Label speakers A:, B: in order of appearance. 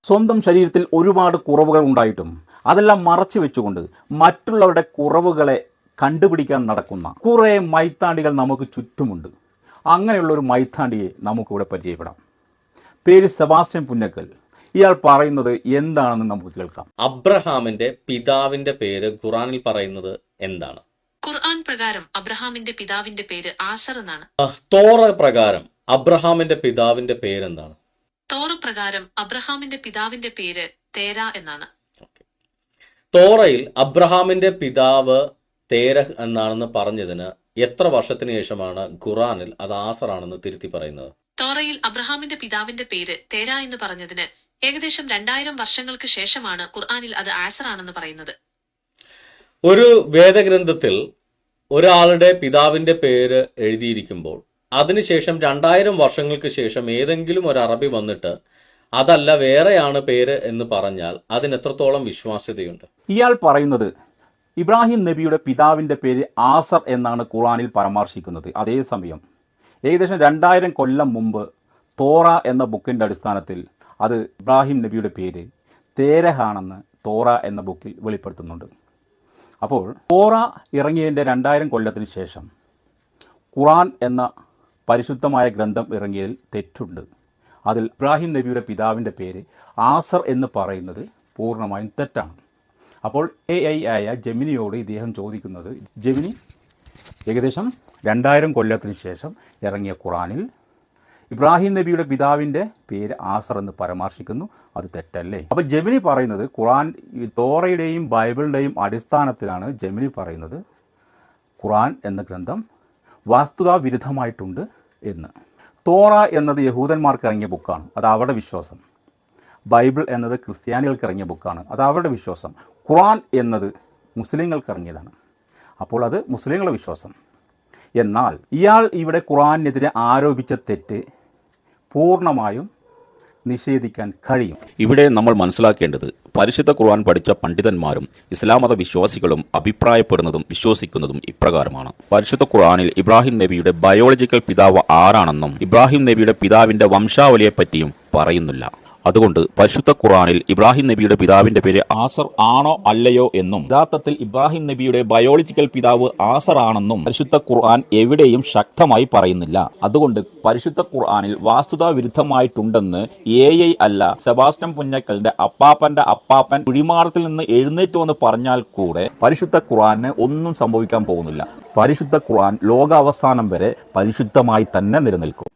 A: സ്വന്തം ശരീരത്തിൽ ഒരുപാട് കുറവുകൾ ഉണ്ടായിട്ടും അതെല്ലാം മറച്ചു വെച്ചുകൊണ്ട് മറ്റുള്ളവരുടെ കുറവുകളെ കണ്ടുപിടിക്കാൻ നടക്കുന്ന കുറേ മൈത്താണ്ടികൾ നമുക്ക് ചുറ്റുമുണ്ട്. അങ്ങനെയുള്ളൊരു മൈത്താണ്ടിയെ നമുക്കിവിടെ പരിചയപ്പെടാം. പേര് സെബാസ്റ്റ്യൻ പുന്നക്കൽ. ഇയാൾ പറയുന്നത് എന്താണെന്ന് നമുക്ക് കേൾക്കാം.
B: അബ്രഹാമിന്റെ പിതാവിന്റെ പേര് ഖുറാനിൽ പറയുന്നത് എന്താണ്?
C: ഖുർആൻ പ്രകാരം അബ്രഹാമിന്റെ പിതാവിന്റെ പേര് ആസർ എന്നാണ്.
B: തോറ പ്രകാരം അബ്രഹാമിന്റെ പിതാവിന്റെ പേരെന്താണ്?
C: തോറ പ്രകാരം അബ്രഹാമിന്റെ പിതാവിന്റെ പേര് തേര എന്നാണ്.
B: തോറയിൽ അബ്രഹാമിന്റെ പിതാവ് തേരഹ് എന്നാണെന്ന് പറഞ്ഞതിന് എത്ര വർഷത്തിന് ശേഷമാണ് ഖുറാനിൽ അത് ആസറാണെന്ന് തിരുത്തി പറയുന്നത്?
C: തോറയിൽ അബ്രഹാമിന്റെ പിതാവിന്റെ പേര് തേര എന്ന് പറഞ്ഞതിന് ഏകദേശം 2000 വർഷങ്ങൾക്ക് ശേഷമാണ് ഖുർആനിൽ അത് ആസർ ആണെന്ന് പറയുന്നത്.
B: ഒരു വേദഗ്രന്ഥത്തിൽ ഒരാളുടെ പിതാവിന്റെ പേര് എഴുതിയിരിക്കുമ്പോൾ അതിനുശേഷം 2000 വർഷങ്ങൾക്ക് ശേഷം ഏതെങ്കിലും ഒരു അറബി വന്നിട്ട് അതല്ല വേറെയാണ് പേര് എന്ന് പറഞ്ഞാൽ അതിന് എത്രത്തോളം വിശ്വാസ്യതയുണ്ട്?
A: ഇയാൾ പറയുന്നത് ഇബ്രാഹിം നബിയുടെ പിതാവിന്റെ പേര് ആസർ എന്നാണ് ഖുർആനിൽ പരാമർശിക്കുന്നത്. അതേസമയം ഏകദേശം 2000 കൊല്ലം മുമ്പ് തോറ എന്ന ബുക്കിന്റെ അടിസ്ഥാനത്തിൽ അത് ഇബ്രാഹിം നബിയുടെ പേര് തേരഹാണെന്ന് തോറ എന്ന ബുക്കിൽ വെളിപ്പെടുത്തുന്നുണ്ട്. അപ്പോൾ തോറ ഇറങ്ങിയതിൻ്റെ 2000 കൊല്ലത്തിന് ശേഷം ഖുർആൻ എന്ന പരിശുദ്ധമായ ഗ്രന്ഥം ഇറങ്ങിയതിൽ തെറ്റുണ്ട്. അതിൽ ഇബ്രാഹിം നബിയുടെ പിതാവിൻ്റെ പേര് ആസർ എന്ന് പറയുന്നത് പൂർണ്ണമായും തെറ്റാണ്. അപ്പോൾ AI ആയ ജെമിനിയോട് ഇദ്ദേഹം ചോദിക്കുന്നത്, ജെമിനി, ഏകദേശം 2000 കൊല്ലത്തിന് ശേഷം ഇറങ്ങിയ ഖുർആനിൽ ഇബ്രാഹിം നബിയുടെ പിതാവിൻ്റെ പേര് ആസർ എന്ന് പരാമർശിക്കുന്നു, അത് തെറ്റല്ലേ? അപ്പോൾ ജെമിനി പറയുന്നത് ഖുർആൻ തോറയുടെയും ബൈബിളിൻ്റെയും അടിസ്ഥാനത്തിലാണ് ജെമിനി പറയുന്നത് ഖുർആൻ എന്ന ഗ്രന്ഥം വസ്തുതാ വിരുദ്ധമായിട്ടുണ്ട് എന്ന്. തോറ എന്നത് യഹൂദന്മാർക്ക് ഇറങ്ങിയ ബുക്കാണ്, അത് അവരുടെ വിശ്വാസം. ബൈബിൾ എന്നത് ക്രിസ്ത്യാനികൾക്ക് ഇറങ്ങിയ ബുക്കാണ്, അത് അവരുടെ വിശ്വാസം. ഖുർആൻ എന്നത് മുസ്ലിങ്ങൾക്ക് ഇറങ്ങിയതാണ്, അപ്പോൾ അത് മുസ്ലിങ്ങളുടെ വിശ്വാസം. എന്നാൽ ഇയാൾ ഇവിടെ ഖുർആനെതിരെ ആരോപിച്ച തെറ്റ് പൂർണ്ണമായും നിഷേധിക്കാൻ കഴിയും.
D: ഇവിടെ നമ്മൾ മനസ്സിലാക്കേണ്ടത് പരിശുദ്ധ ഖുർആൻ പഠിച്ച പണ്ഡിതന്മാരും ഇസ്ലാം മത വിശ്വാസികളും അഭിപ്രായപ്പെടുന്നതും വിശ്വസിക്കുന്നതും ഇപ്രകാരമാണ്. പരിശുദ്ധ ഖുർആനിൽ ഇബ്രാഹിം നബിയുടെ ബയോളജിക്കൽ പിതാവ് ആരാണെന്നും ഇബ്രാഹിം നബിയുടെ പിതാവിന്റെ വംശാവലിയെപ്പറ്റിയും പറയുന്നില്ല. അതുകൊണ്ട് പരിശുദ്ധ ഖുർആനിൽ ഇബ്രാഹിം നബിയുടെ പിതാവിന്റെ പേര് ആസർ ആണോ അല്ലയോ എന്നും യഥാർത്ഥത്തിൽ ഇബ്രാഹിം നബിയുടെ ബയോളജിക്കൽ പിതാവ് ആസർ ആണെന്നും പരിശുദ്ധ ഖുർആൻ എവിടെയും ശക്തമായി പറയുന്നില്ല. അതുകൊണ്ട് പരിശുദ്ധ ഖുർആനിൽ വാസ്തുതാ വിരുദ്ധമായിട്ടുണ്ടെന്ന് AI അല്ല സെബാസ്റ്റ്യൻ പുന്നക്കലിന്റെ അപ്പാപ്പന്റെ അപ്പാപ്പൻ കുഴിമാടത്തിൽ നിന്ന് എഴുന്നേറ്റ് വന്ന് പറഞ്ഞാൽ കൂടെ പരിശുദ്ധ ഖുർആന് ഒന്നും സംഭവിക്കാൻ പോകുന്നില്ല. പരിശുദ്ധ ഖുർആൻ ലോകാവസാനം വരെ പരിശുദ്ധമായി തന്നെ നിലനിൽക്കും.